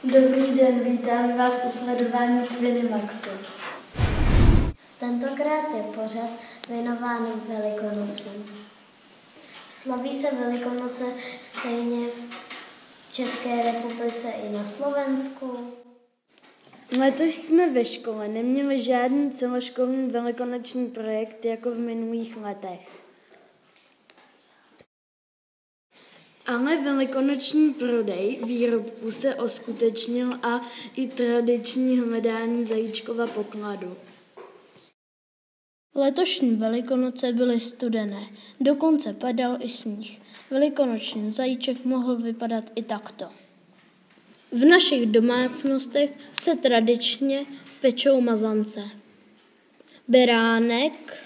Dobrý den, vítám vás u sledování Twinimaxu. Tentokrát je pořad věnován Velikonocům. Slaví se Velikonoce stejně v České republice i na Slovensku. Letos jsme ve škole neměli žádný celoškolní velikonoční projekt jako v minulých letech. Ale velikonoční prodej výrobků se uskutečnil a i tradiční hledání zajíčkova pokladu. Letošní Velikonoce byly studené, dokonce padal i sníh. Velikonoční zajíček mohl vypadat i takto. V našich domácnostech se tradičně pečou mazance, beránek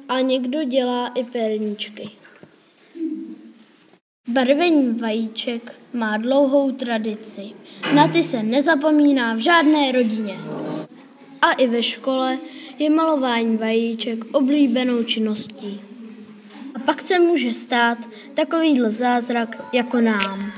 a někdo dělá i perníčky. Barvení vajíček má dlouhou tradici. Na ty se nezapomíná v žádné rodině. A i ve škole je malování vajíček oblíbenou činností. A pak se může stát takovýhle zázrak jako nám.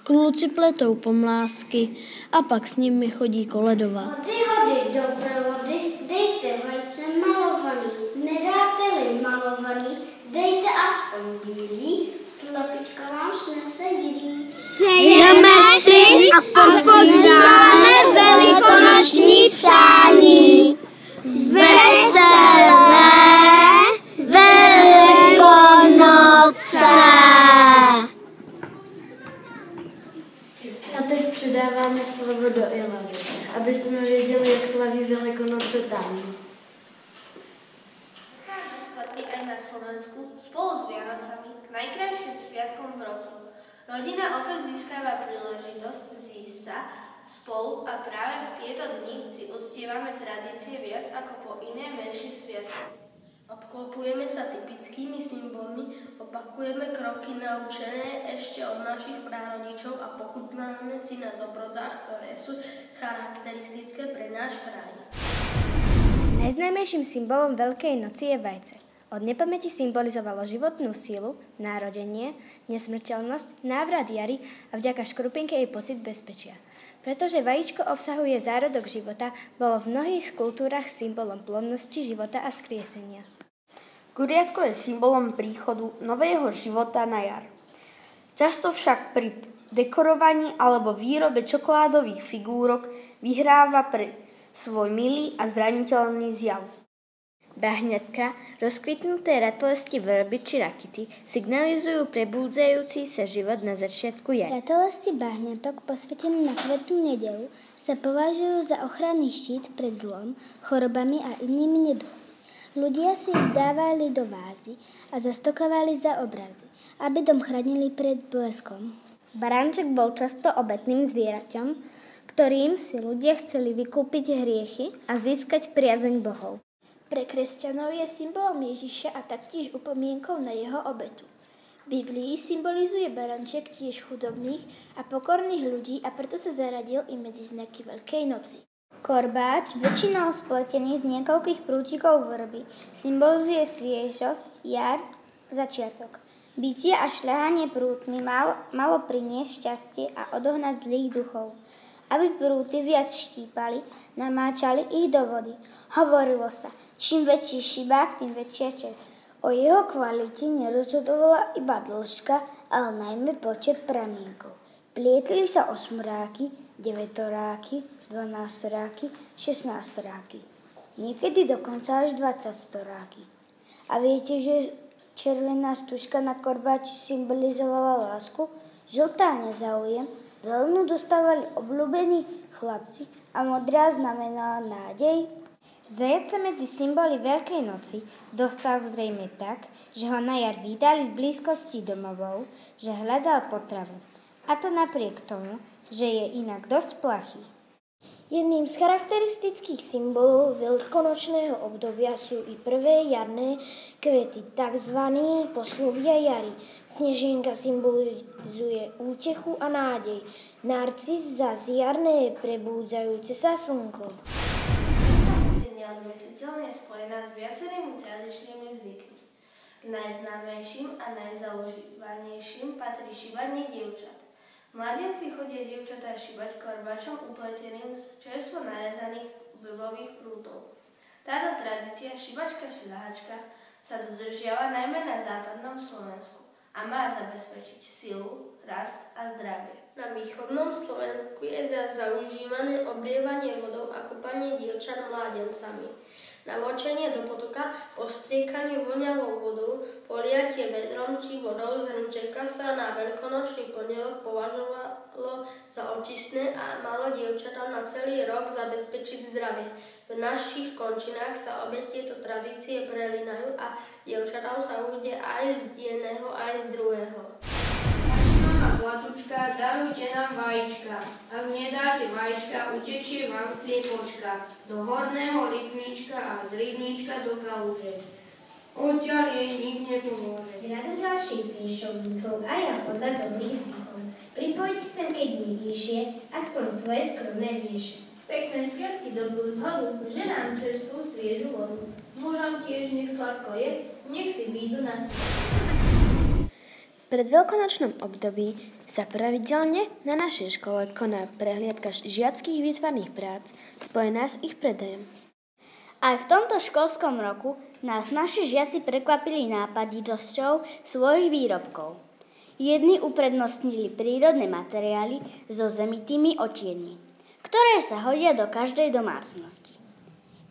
Kluci pletou pomlásky a pak s nimi chodí koledovat. Hody, doprovody, dejte vajce malovaný. Nedáte-li malovaný, dejte aspoň bílý, slepička vám snese bílý. Přejeme si a posíláme velikonoční přání. Veselé Velikonoce! A teď předáváme slovo do Ilavy, aby jsme věděli, jak slaví Velikonoce tam. Velikonec patrí aj na Slovensku spolu s Vianocami k najkrajším sviatkom v roku. Rodina opäť získava príležitosť zísť sa spolu a práve v tieto dni si uctievame tradície viac ako po iné menšie sviatky. Obklopujeme sa typickými symbolmi, opakujeme kroky naučené ešte od našich prarodičov a pochutnáme si na dobrodách, ktoré sú charakteristické pre náš kraj. Najznámejším symbolom Veľkej noci je vajce. Od nepamäti symbolizovalo životnú sílu, narodenie, nesmrteľnosť, návrat jary a vďaka škrupinke jej pocit bezpečia. Pretože vajíčko obsahuje zárodok života, bolo v mnohých kultúrach symbolom plodnosti, života a skriesenia. Kuriatko je symbolom príchodu nového života na jar. Často však pri dekorovaní alebo výrobe čokoládových figúrok vyhráva pre svoj milý a zraniteľný zjav. Bahňatka, rozkvitnuté ratolesti vrby či rakity signalizujú prebúdzajúci sa život na začiatku jara. Ratolesti bahňatok posvetené na kvetnú nedeľu sa považujú za ochranný štít pred zlom, chorobami a inými neduhmi. Ľudia si ich dávali do vázy a zastokovali za obrazy, aby dom chránili pred bleskom. Baránček bol často obetným zvieraťom, ktorým si ľudia chceli vykúpiť hriechy a získať priazeň bohov. Pre kresťanov je symbolom Ježiša a taktiež upomienkou na jeho obetu. V Biblii symbolizuje baranček tiež chudobných a pokorných ľudí a preto sa zaradil i medzi znaky Veľkej noci. Korbáč, väčšinou spletený z niekoľkých prútikov vrby, symbolizuje sviežosť, jar, začiatok. Bitie a šľahanie prútmi malo priniesť šťastie a odohnať zlých duchov. Aby prúty viac štípali, namáčali ich do vody. Hovorilo sa, čím väčší šibák, tým väčšia česť. O jeho kvalite nerozhodovala iba dĺžka, ale najmä počet pramienkov. Plietli sa osmoráky, devetoráky, dvanástoráky, šestnástoráky. Niekedy dokonca až 20storáky. A viete, že červená stužka na korbáči symbolizovala lásku, žltá nezáujem, zelenú dostávali obľúbení chlapci a modrá znamenala nádej. Zajac sa medzi symboly Veľkej noci dostal zrejme tak, že ho na jar vydali v blízkosti domovov, že hľadal potravu. A to napriek tomu, že je inak dosť plachý. Jedným z charakteristických symbolov veľkonočného obdobia sú i prvé jarné kvety, tzv. Poslovia jary. Snežienka symbolizuje útechu a nádej. Narcis zas jarné prebúdzajúce sa slnko. Je neodmysliteľne spojená s viacerými tradičnými zvykmi. K najznámejším a najzaužívanejším patrí šibanie dievčat. Mladenci chodia dievčatá šibať korbačom upleteným z čerstvo narezaných vrbových prútov. Táto tradícia šibačka-šľahačka sa dodržiava najmä na západnom Slovensku a má zabezpečiť silu, rast a zdravie. Na východnom Slovensku je zaužívané oblievanie vodou a kúpanie dievčat mládencami. Navočenie do potoka, postriekanie voňavou vodou, poliatie vedrom či vodou z hrnčeka sa na veľkonočný pondelok považovalo za očistné a malo dievčatám na celý rok zabezpečiť zdravie. V našich končinách sa obe tieto tradície prelínajú a dievčatám sa uvidie aj z jedného, aj z druhého. Vlatučka, darujte nám vajíčka. Ak nedáte vajíčka, utečie vám sliepočka do horného rybníčka a z rybníčka do kaluže. Odtiaľ jej nik nepomôže. Radu ďalších priešovníkov a ja podľa dobrých zvykov. Pripojiť chcem, keď mi vyššie, aspoň svoje skromné vieše. Pekné sviatky, dobrú zhodu, že nám čerstvú sviežu vodu. Mužom tiež nech sladko je, nech si výjdu na sviat. Pred veľkonočnom období sa pravidelne na našej škole koná prehliadka žiackych výtvarných prác spojená s ich predajom. Aj v tomto školskom roku nás naši žiaci prekvapili nápaditosťou svojich výrobkov. Jedni uprednostnili prírodné materiály so zemitými odtienmi, ktoré sa hodia do každej domácnosti.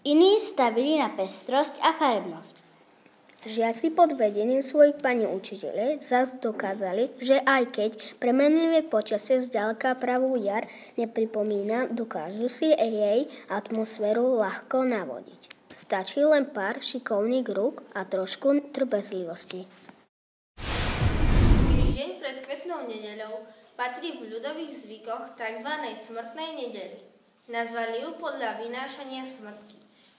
Iní stavili na pestrosť a farebnosť. Žiaci pod vedením svojich pani učiteľov zas dokázali, že aj keď premenlivé počasie zďaleka pravú jar nepripomína, dokážu si jej atmosféru ľahko navodiť. Stačí len pár šikovných rúk a trošku trpezlivosti. Týždeň pred kvetnou nedeľou patrí v ľudových zvykoch tzv. Smrtnej nedeli. Nazvali ju podľa vynášania smrtky,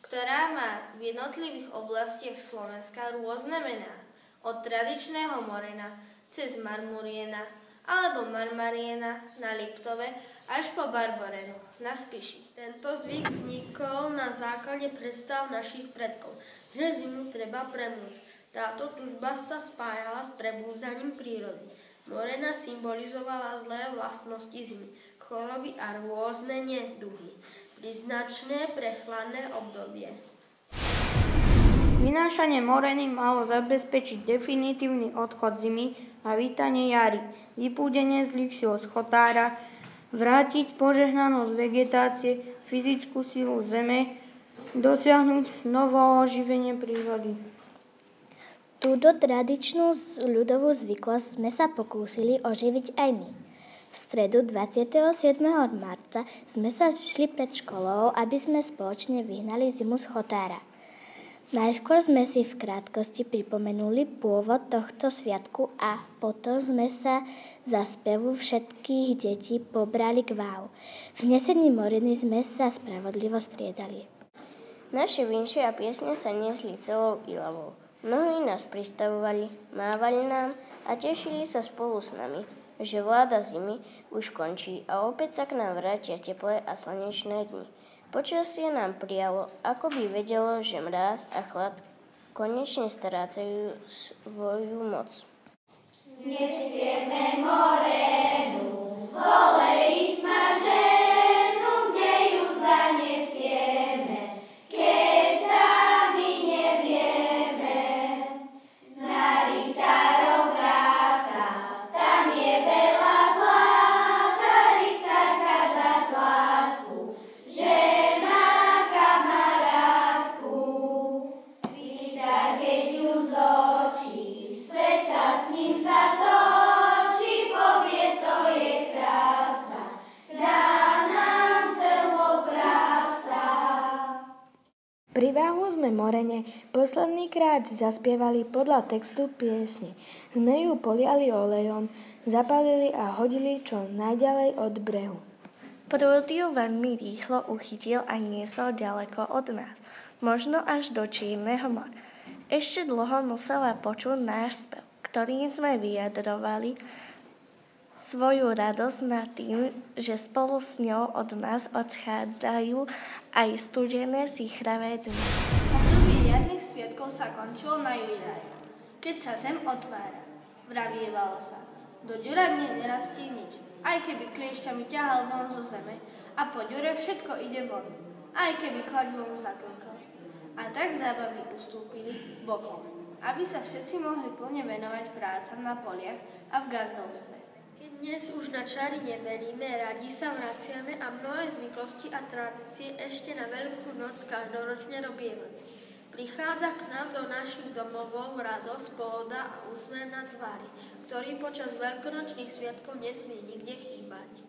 ktorá má v jednotlivých oblastiach Slovenska rôzne mená, od tradičného morena cez marmuriena alebo marmariena na Liptove až po barborenu na Spiši. Tento zvyk vznikol na základe predstav našich predkov, že zimu treba premôcť. Táto tužba sa spájala s prebúdzaním prírody. Morena symbolizovala zlé vlastnosti zimy, choroby a rôzne neduhy. Príznačné pre chladné obdobie. Vynášanie moreny malo zabezpečiť definitívny odchod zimy a vítanie jary, vypúdenie zlých síl z chotára, vrátiť požehnanosť vegetácie, fyzickú silu zeme, dosiahnuť novo oživenie prírody. Túto tradičnú ľudovú zvyklosť sme sa pokúsili oživiť aj my. V stredu 27. marca sme sa šli pred školou, aby sme spoločne vyhnali zimu z chotára. Najskôr sme si v krátkosti pripomenuli pôvod tohto sviatku a potom sme sa za spevu všetkých detí pobrali k váhu. V nesení moreny sme sa spravodlivo striedali. Naše vinše a piesne sa niesli celou Ilavou. Mnohí nás pristavovali, mávali nám a tešili sa spolu s nami, že vláda zimy už končí a opäť sa k nám vrátia teplé a slnečné dni. Počasie nám prijalo, ako by vedelo, že mráz a chlad konečne strácajú svoju moc. Nesieme morenu, volej smaženú, kde ju zanesieme, keď sami nevieme. Na richtárov vráta, tam je veľa zlata, richtárka dá zlátku, že má kamarátku. Richtár, keď ju zočí, svet sa s ním zatočí, povie, to je krása, dá nám celo prása. Pri váhu sme morene posledný krát zaspievali podľa textu piesne. Sme ju poliali olejom, zapalili a hodili čo najďalej od brehu. Prúd ju veľmi rýchlo uchytil a niesol ďaleko od nás, možno až do Čierneho mora. Ešte dlho musela počuť náš spev, ktorým sme vyjadrovali svoju radosť nad tým, že spolu s ňou od nás odchádzajú aj studené sichravé dni. Obdobie jarných sviatkov sa končilo na Juraja, keď sa zem otvára. Vravievalo sa, do ďuradne nerastie nič, aj keby kliešťami ťahal von zo zeme a po ďure všetko ide von, aj keby kladivom zatlkal. A tak zábavy ustúpili bokom, aby sa všetci mohli plne venovať prácam na poliach a v gazdovstve. Keď dnes už na čary neveríme, radi sa vraciame a mnohé zvyklosti a tradície ešte na Veľkú noc každoročne robieme. Prichádza k nám do našich domovov radosť, pohoda a úsmev na tvári, ktorý počas veľkonočných sviatkov nesmie nikde chýbať.